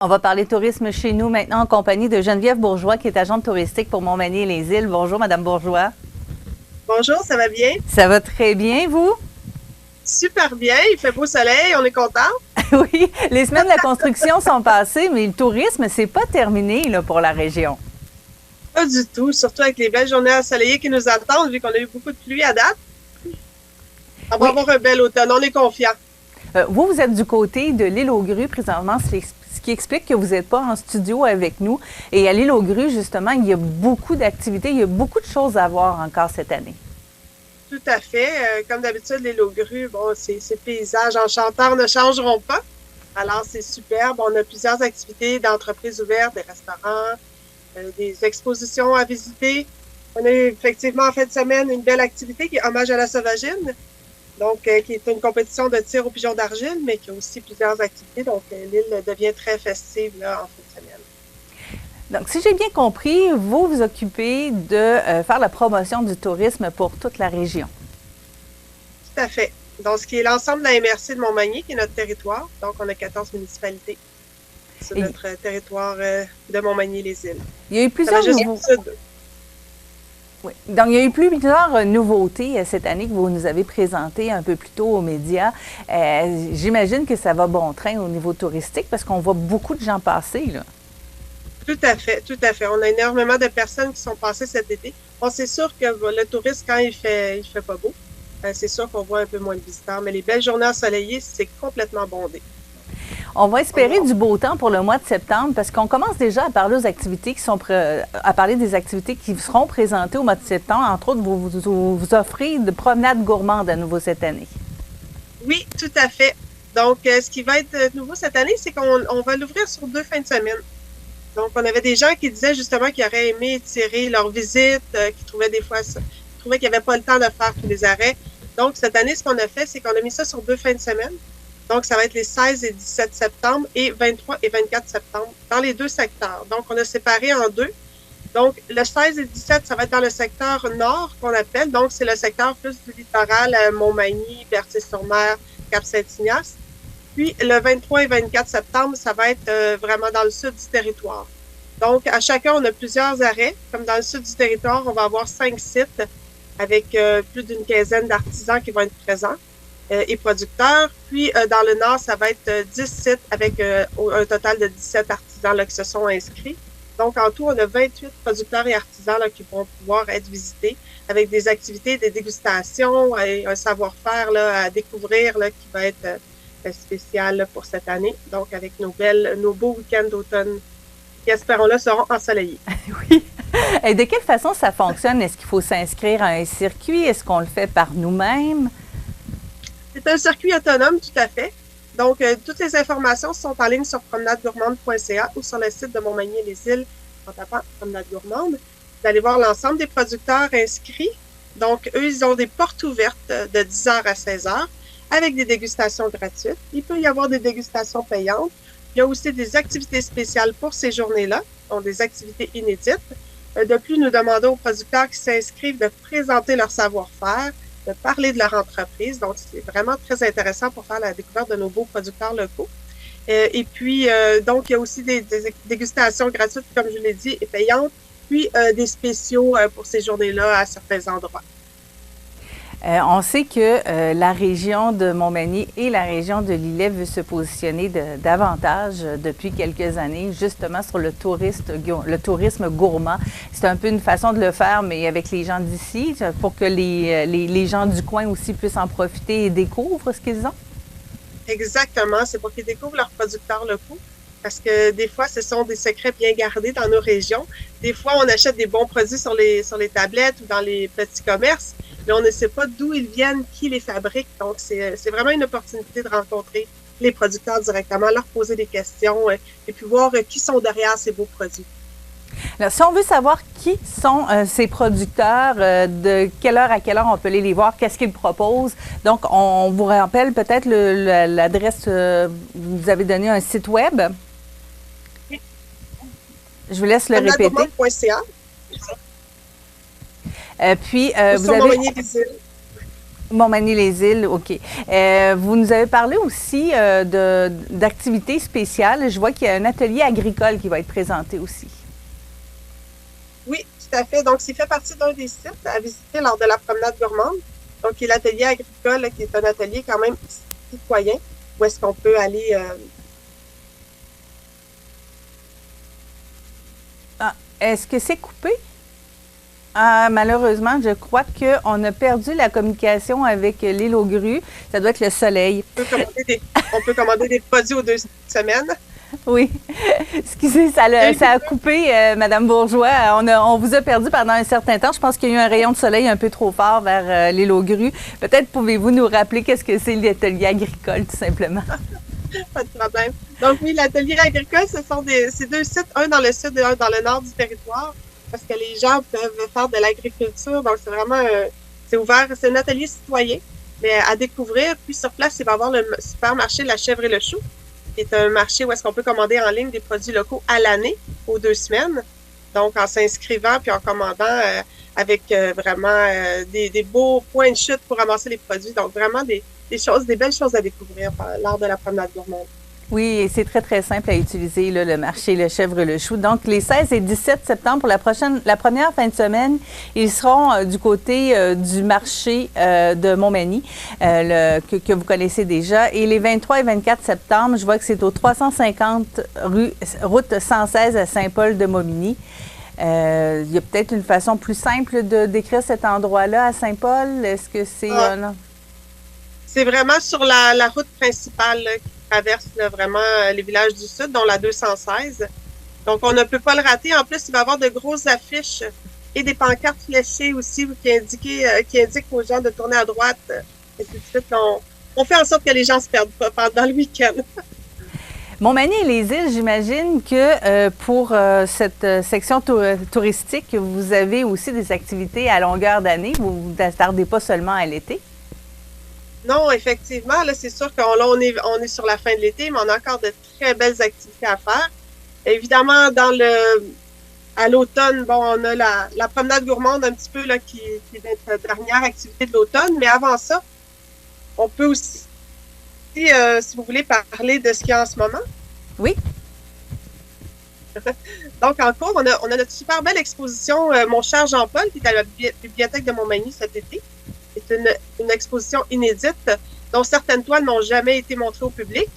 On va parler tourisme chez nous maintenant en compagnie de Geneviève Bourgeois, qui est agente touristique pour Montmagny et les îles. Bonjour, Madame Bourgeois. Bonjour, ça va bien? Ça va très bien, vous? Super bien, il fait beau soleil, on est content. Oui, les semaines de la construction sont passées, mais le tourisme, c'est pas terminé là, pour la région. Pas du tout, surtout avec les belles journées ensoleillées qui nous attendent, vu qu'on a eu beaucoup de pluie à date. On va avoir un bel automne, on est confiants. Vous êtes du côté de l'île aux Grues présentement, ce qui explique que vous n'êtes pas en studio avec nous. Et à l'île aux Grues, justement, il y a beaucoup d'activités, il y a beaucoup de choses à voir encore cette année. Tout à fait. Comme d'habitude, les îles grues, bon, ces paysages enchanteurs ne changeront pas. Alors, c'est superbe. On a plusieurs activités d'entreprises ouvertes, des restaurants, des expositions à visiter. On a eu effectivement en fin de semaine une belle activité qui est Hommage à la Sauvagine, donc qui est une compétition de tir au pigeon d'argile, mais qui a aussi plusieurs activités. Donc, l'île devient très festive là, en fin de semaine. Donc, si j'ai bien compris, vous vous occupez de faire la promotion du tourisme pour toute la région. Tout à fait. Donc, ce qui est l'ensemble de la MRC de Montmagny, qui est notre territoire. Donc, on a 14 municipalités sur notre territoire de Montmagny-les-Îles. Il y a eu plusieurs Oui. Donc, il y a eu plusieurs nouveautés cette année que vous nous avez présentées un peu plus tôt aux médias. J'imagine que ça va bon train au niveau touristique parce qu'on voit beaucoup de gens passer, là. Tout à fait, tout à fait. On a énormément de personnes qui sont passées cet été. Bon, c'est sûr que le tourisme, quand il fait pas beau, c'est sûr qu'on voit un peu moins de visiteurs, mais les belles journées ensoleillées, c'est complètement bondé. On va espérer du beau temps pour le mois de septembre parce qu'on commence déjà à parler des activités qui seront présentées au mois de septembre. Entre autres, vous offrez de promenades gourmandes à nouveau cette année. Oui, tout à fait. Donc, ce qui va être nouveau cette année, c'est qu'on va l'ouvrir sur 2 fins de semaine. Donc, on avait des gens qui disaient justement qu'ils auraient aimé étirer leur visite, qui trouvaient des fois ça, qui trouvaient qu'il n'y avait pas le temps de faire tous les arrêts. Donc, cette année, ce qu'on a fait, c'est qu'on a mis ça sur 2 fins de semaine. Donc, ça va être les 16 et 17 septembre et 23 et 24 septembre dans les 2 secteurs. Donc, on a séparé en 2. Donc, le 16 et 17, ça va être dans le secteur nord qu'on appelle. Donc, c'est le secteur plus du littoral, Montmagny, Berthier-sur-Mer, Cap-Saint-Ignace. Puis, le 23 et 24 septembre, ça va être vraiment dans le sud du territoire. Donc, à chacun, on a plusieurs arrêts. Comme dans le sud du territoire, on va avoir 5 sites avec plus d'une quinzaine d'artisans qui vont être présents et producteurs. Puis, dans le nord, ça va être 10 sites avec un total de 17 artisans là, qui se sont inscrits. Donc, en tout, on a 28 producteurs et artisans là, qui vont pouvoir être visités avec des activités, des dégustations et un savoir-faire là, à découvrir là, qui va être spécial là, pour cette année. Donc, avec nos beaux week-ends d'automne qui, espérons-le, seront ensoleillés. Oui. Et de quelle façon ça fonctionne? Est-ce qu'il faut s'inscrire à un circuit? Est-ce qu'on le fait par nous-mêmes? C'est un circuit autonome, tout à fait. Donc, toutes les informations sont en ligne sur promenadegourmande.ca ou sur le site de Montmagny-les-Îles en tapant Promenade Gourmande. Vous allez voir l'ensemble des producteurs inscrits. Donc, eux, ils ont des portes ouvertes de 10h à 16h avec des dégustations gratuites. Il peut y avoir des dégustations payantes. Il y a aussi des activités spéciales pour ces journées-là, donc des activités inédites. De plus, nous demandons aux producteurs qui s'inscrivent de présenter leur savoir-faire, de parler de leur entreprise. Donc, c'est vraiment très intéressant pour faire la découverte de nos beaux producteurs locaux. Et puis, donc, il y a aussi des dégustations gratuites, comme je l'ai dit, et payantes, puis des spéciaux pour ces journées-là à certains endroits. On sait que la région de Montmagny et la région de Lillet veut se positionner davantage depuis quelques années, justement sur le tourisme gourmand. C'est un peu une façon de le faire, mais avec les gens d'ici, pour que les gens du coin aussi puissent en profiter et découvrent ce qu'ils ont. Exactement, c'est pour qu'ils découvrent leurs producteurs locaux. Parce que des fois, ce sont des secrets bien gardés dans nos régions. Des fois, on achète des bons produits sur les tablettes ou dans les petits commerces, mais on ne sait pas d'où ils viennent, qui les fabrique. Donc, c'est vraiment une opportunité de rencontrer les producteurs directement, leur poser des questions et puis voir qui sont derrière ces beaux produits. Alors, si on veut savoir qui sont ces producteurs, de quelle heure à quelle heure on peut aller les voir, qu'est-ce qu'ils proposent. Donc, on vous rappelle peut-être l'adresse, vous avez donné un site web. Je vous laisse le répéter. Promenadegourmande.ca. Puis, vous avez... Montmagny-les-Îles, OK. Vous nous avez parlé aussi d'activités spéciales. Je vois qu'il y a un atelier agricole qui va être présenté aussi. Oui, tout à fait. Donc, c'est fait partie d'un des sites à visiter lors de la promenade gourmande. Donc, il y a l'atelier agricole, qui est un atelier quand même citoyen, où est-ce qu'on peut aller... Ah, est-ce que c'est coupé? Ah, malheureusement, je crois qu'on a perdu la communication avec l'île aux grues. Ça doit être le soleil. On peut commander des produits aux 2 semaines. Oui. Excusez, ça a coupé, Madame Bourgeois. On vous a perdu pendant un certain temps. Je pense qu'il y a eu un rayon de soleil un peu trop fort vers l'île aux grues. Peut-être pouvez-vous nous rappeler qu'est-ce que c'est l'atelier agricole, tout simplement? Pas de problème. Donc oui, l'atelier agricole, c'est 2 sites, un dans le sud et un dans le nord du territoire, parce que les gens peuvent faire de l'agriculture. Donc c'est vraiment, c'est ouvert, c'est un atelier citoyen, mais à découvrir. Puis sur place, il va y avoir le supermarché La Chèvre et le Chou, qui est un marché où est-ce qu'on peut commander en ligne des produits locaux à l'année, aux 2 semaines. Donc en s'inscrivant puis en commandant avec vraiment des beaux points de chute pour ramasser les produits. Donc vraiment des belles choses à découvrir lors de la promenade gourmande. Oui, et c'est très, très simple à utiliser, là, le marché Le Chèvre le Chou. Donc, les 16 et 17 septembre, pour la première fin de semaine, ils seront du côté du marché de Montmagny, que vous connaissez déjà. Et les 23 et 24 septembre, je vois que c'est au 350 route 116 à Saint-Paul-de-Momigny. Il y a peut-être une façon plus simple de décrire cet endroit-là à Saint-Paul. Est-ce que c'est... C'est vraiment sur la route principale là, qui traverse là, vraiment les villages du sud, dont la 216. Donc, on ne peut pas le rater. En plus, il va y avoir de grosses affiches et des pancartes fléchées aussi qui indiquent aux gens de tourner à droite. Et tout de suite, on fait en sorte que les gens ne se perdent pas pendant le week-end. Montmagny et les îles, j'imagine que pour cette section touristique, vous avez aussi des activités à longueur d'année. Vous ne vous attardez pas seulement à l'été? Non, effectivement, là, c'est sûr qu'on est sur la fin de l'été, mais on a encore de très belles activités à faire. Évidemment, à l'automne, bon, on a la promenade gourmande un petit peu là, qui est notre dernière activité de l'automne, mais avant ça, on peut aussi, si vous voulez, parler de ce qu'il y a en ce moment. Oui. Donc, en cours, on a notre super belle exposition Mon cher Jean-Paul, qui est à la bibliothèque de Montmagny cet été. C'est une exposition inédite dont certaines toiles n'ont jamais été montrées au public.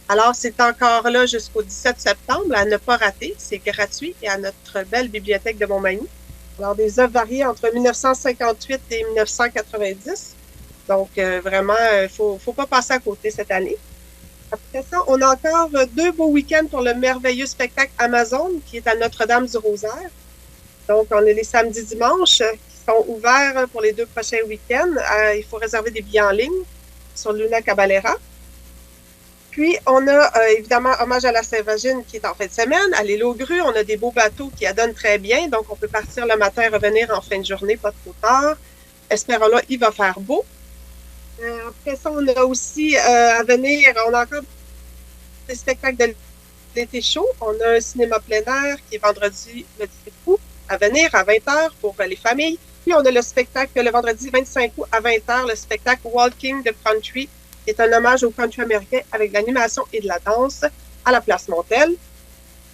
Alors, c'est encore là jusqu'au 17 septembre à ne pas rater. C'est gratuit et à notre belle bibliothèque de Montmagny. Alors, des œuvres variées entre 1958 et 1990. Donc, vraiment, il ne faut pas passer à côté cette année. Après ça, on a encore 2 beaux week-ends pour le merveilleux spectacle Amazon qui est à Notre-Dame-du-Rosaire. Donc, on a les samedis, dimanches qui sont ouverts pour les 2 prochains week-ends. Il faut réserver des billets en ligne sur Luna Caballera. Puis, on a évidemment Hommage à la Saint-Vagine qui est en fin de semaine. À l'île aux grues, on a des beaux bateaux qui adonnent très bien. Donc, on peut partir le matin et revenir en fin de journée, pas trop tard. Espérons-le, il va faire beau. Après ça, on a aussi à venir, on a encore des spectacles de l'été chaud. On a un cinéma plein air qui est vendredi le 18 août à venir à 20h pour les familles. Puis, on a le spectacle le vendredi 25 août à 20h, le spectacle Walking the Country, qui est un hommage au country américain avec de l'animation et de la danse à la Place Montel.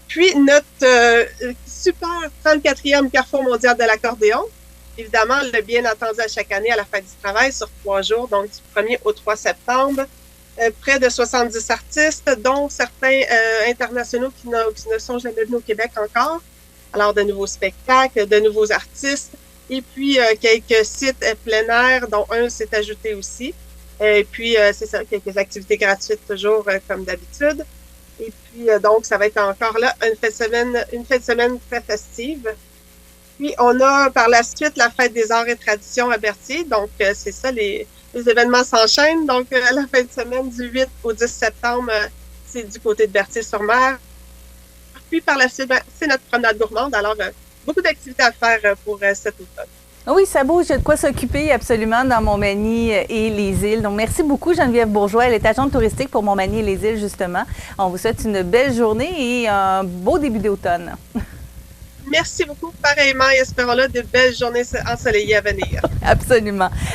Puis, notre super 34e Carrefour mondial de l'accordéon, évidemment, le bien attendu à chaque année à la fête du travail sur 3 jours, donc du 1er au 3 septembre. Près de 70 artistes, dont certains internationaux qui ne sont jamais venus au Québec encore. Alors, de nouveaux spectacles, de nouveaux artistes, et puis quelques sites plein air, dont un s'est ajouté aussi. Et puis, c'est ça, quelques activités gratuites toujours comme d'habitude. Et puis, donc, ça va être encore là une fin de semaine très festive. Puis, on a par la suite la Fête des arts et traditions à Berthier. Donc, c'est ça, les événements s'enchaînent. Donc, la fin de semaine du 8 au 10 septembre, c'est du côté de Berthier-sur-Mer. Puis, par la suite, c'est notre promenade gourmande. Alors, beaucoup d'activités à faire pour cet automne. Oui, ça bouge. Il y a de quoi s'occuper absolument dans Montmagny et les îles. Donc, merci beaucoup, Geneviève Bourgeois. Elle est agente touristique pour Montmagny et les îles, justement. On vous souhaite une belle journée et un beau début d'automne. Merci beaucoup, pareillement, et espérons-le de belles journées ensoleillées à venir. Absolument.